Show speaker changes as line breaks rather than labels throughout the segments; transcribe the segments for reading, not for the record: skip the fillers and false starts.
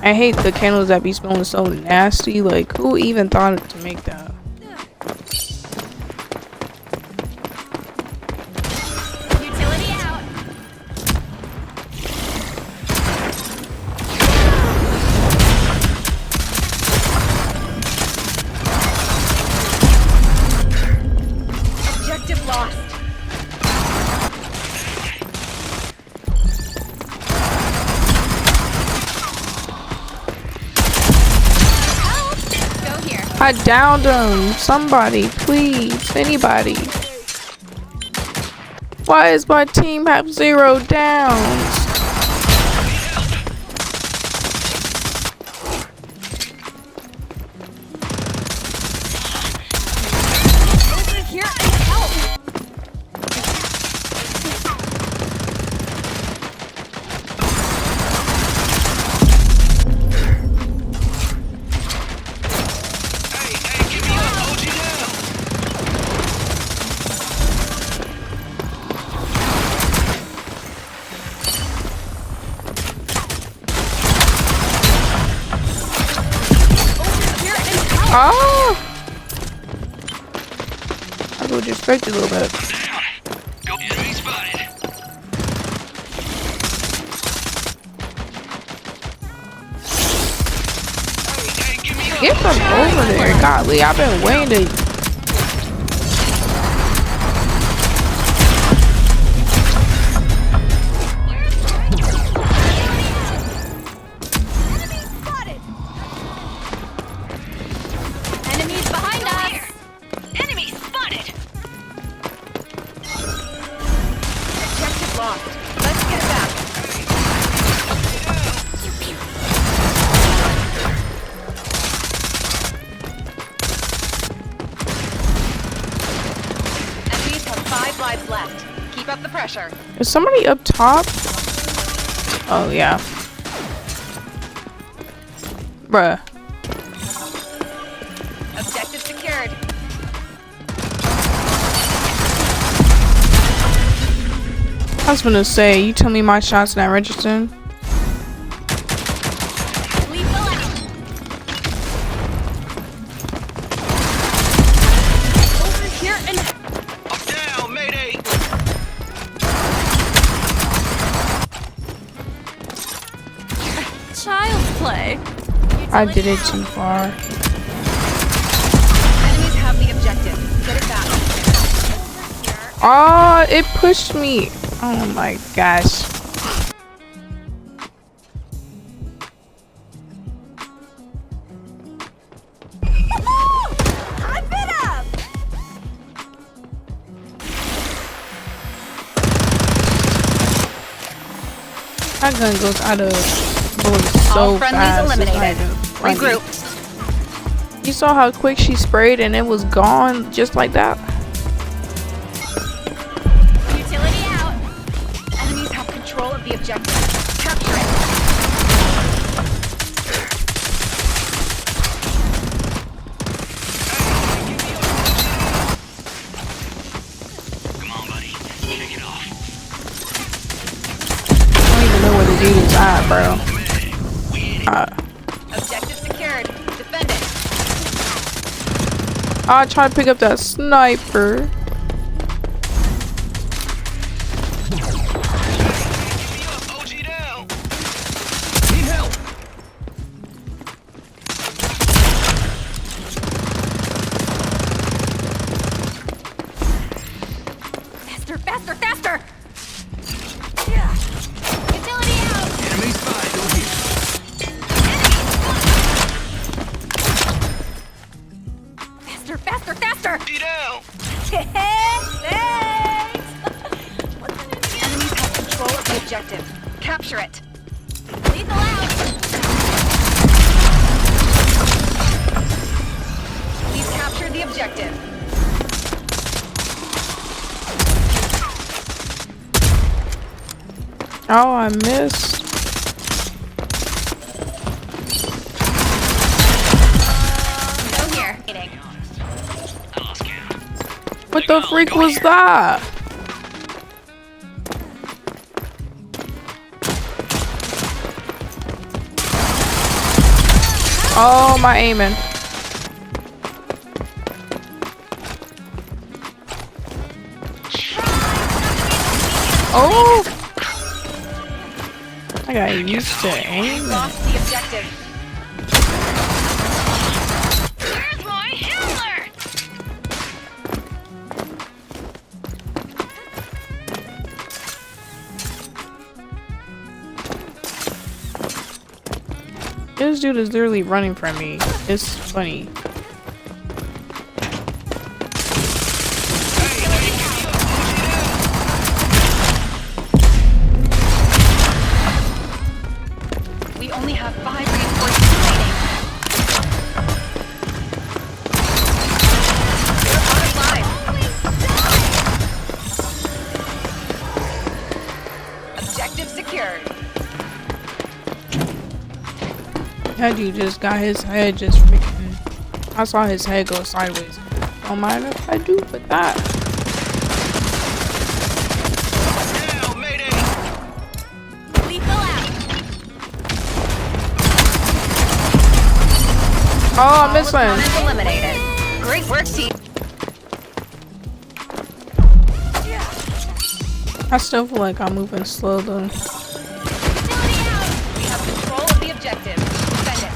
I hate the candles that be smelling so nasty. Like, who even thought to make that?
Utility out. Objective lost.
I downed him. Somebody, please. Anybody. Why does my team have 0 downs?
Over here and help.
Oh! I would respect you a little bit.
Enemy spotted. Hey, give me
Get from over there. Golly, I've been waiting to.
Enemies behind us. Enemy spotted. Objective lost. Let's get it back. Enemies have 5 lives left. Keep up the pressure.
Is somebody up top? Oh, yeah. Bruh.
Objective secured.
I was gonna say, you tell me my shots not registering.
Lethal out. Over here and
I'm down, mayday.
child's play.
I did it too far.
Enemies have the objective. Get it back.
Oh, it pushed me. Oh my gosh.
Hype it up!
That gun goes out of bullets so
All friendlies
fast.
eliminated.
It's not even funny.
Regroup.
You saw how quick she sprayed and it was gone just like that.
Utility out. Enemies have control of the objective. Capture it.
Come on, buddy. Shake it off.
I don't even know where the dude is at, bro.
Objective secured. Defend it.
I tried to pick up that sniper.
OG down. Need help.
Faster, faster, faster! Yeah. Utility out!
Enemy spotted over here.
Faster, faster, faster!
OG down.
Thanks! Enemies have control of the objective. Capture it. Lethal out! We've captured the objective.
Oh, I missed.
Go here.
I lost count.
What the freak was that? Oh, my aiming. Oh! I got used to aiming.
Lost the objective.
Where's my handler?
This dude is literally running from me. It's funny.
We only have 5 reinforcements remaining. They're on live. Objective secured.
Had you just got his head just freaking. I saw his head go sideways. Don't mind if I do with that.
Now, mayday!
Lethal out.
Oh, I missed one.
Opponent eliminated. Great work, team.
I still feel like I'm moving slow though.
Facility out. We have control of the objective. Defend it.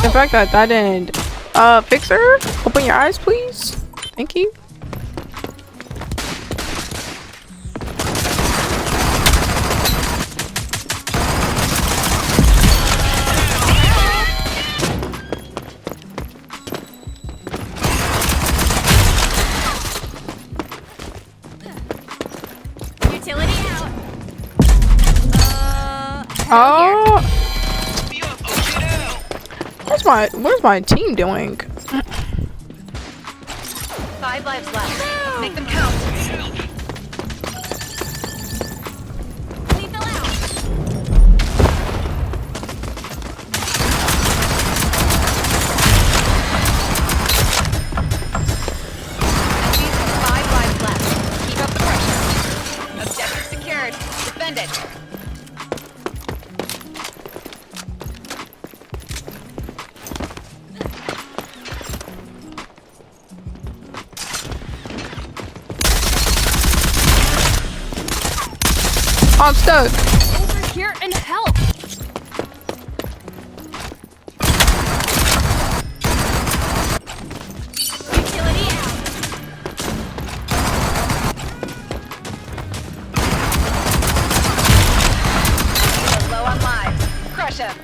The fact that that didn't fix her. Open your eyes, please. Thank you.
Utility out.
Oh,
Be up, oh shit out!
where's my team doing?
5 lives left. Make them count. Lethal out. Enemies have 5 lives left. Keep up the pressure. Objective secured. Defend it.
I'm stuck.
Over here and help. Utility out. They're low on lives. Crush him.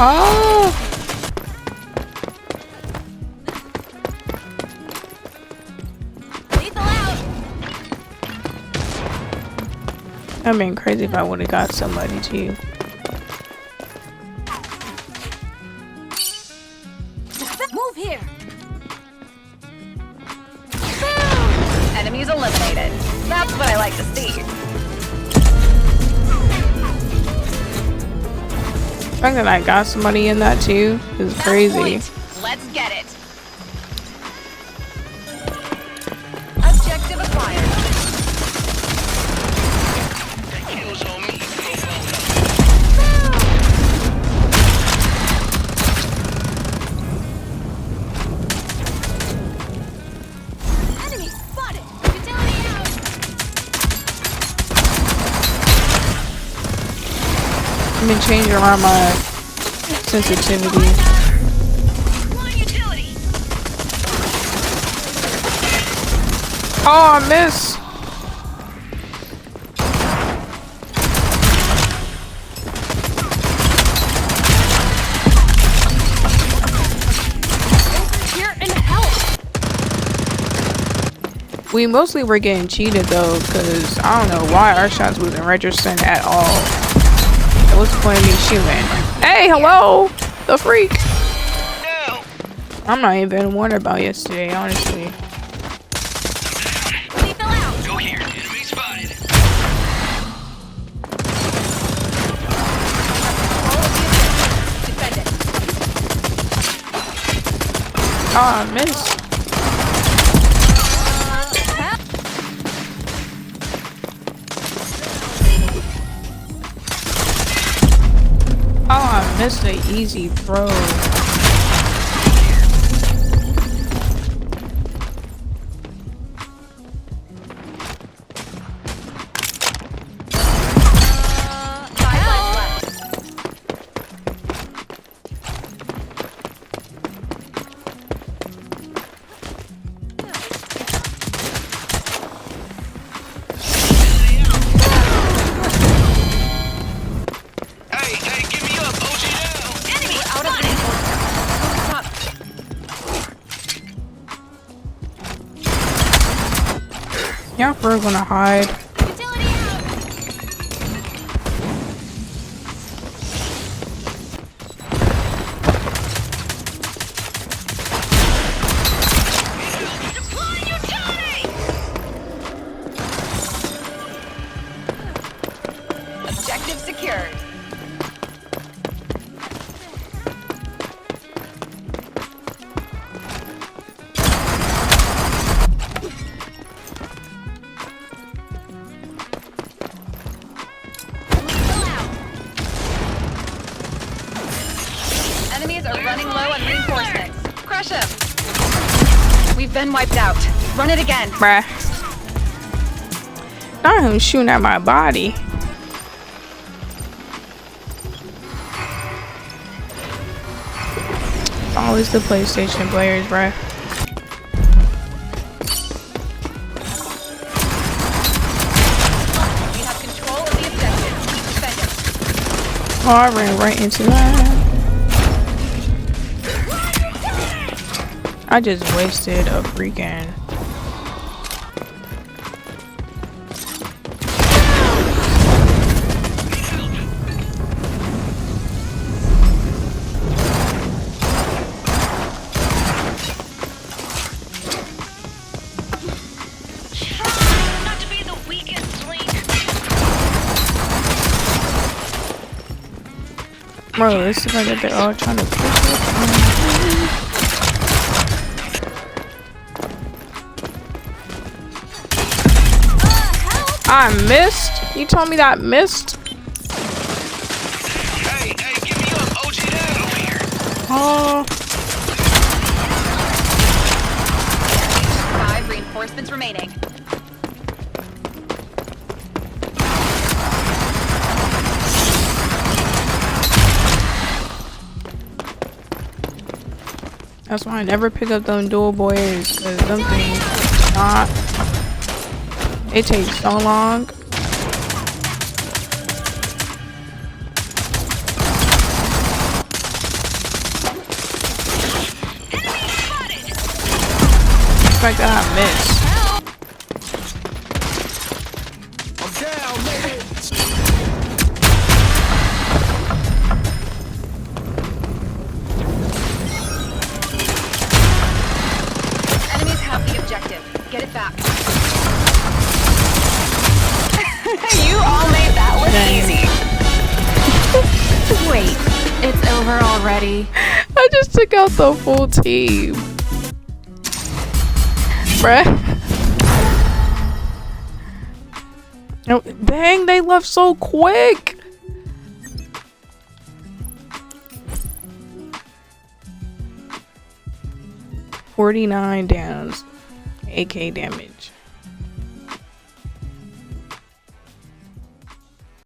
Oh,
Lethal out.
I've been crazy if I would have got somebody too.
Move here. Enemies eliminated. That's what I like to see.
The fact that I got somebody in that too is crazy.
Point. Let's get it. Objective acquired.
Kills on me,
Enemy spotted. Utility out.
I've been changing around my sensitivity.
One utility!
Oh, I missed.
Here and help.
We mostly were getting cheated though, because I don't know why our shots wasn't registering at all. What's the point of me shooting? Hey, hello, the freak.
No.
I'm not even worried about yesterday, honestly.
Lethal out.
Go here. Enemy spotted.
Defend it.
Oh, I missed. Oh, I missed the easy throw.
Hey, give me up. OG down.
Enemy out of range.
Yeah, we're gonna hide.
Utility out. Deploy utility. Objective secured. Enemies are running low on reinforcements. Crush him. We've been wiped out. Run it again.
Bruh. Not him shooting at my body. Always the PlayStation players, bruh.
We have control of the objective. Defend it.
Oh, I ran right into that. I just wasted a freaking.
Not to be the weakest link.
Bro, this is like they're all trying to push it. I missed. You told me that missed.
Hey, give me up. OG down. Over here.
Oh,
5 reinforcements remaining.
that's why I never pick up them dual boys, cause them things not. It takes so long. Like that, I missed.
I'm down, nigga.
Enemies have the objective. Get it back. You all made that look easy. Wait, it's over already.
I just took out the full team. Bruh. No, dang, they left so quick. $49 downs, AK damage.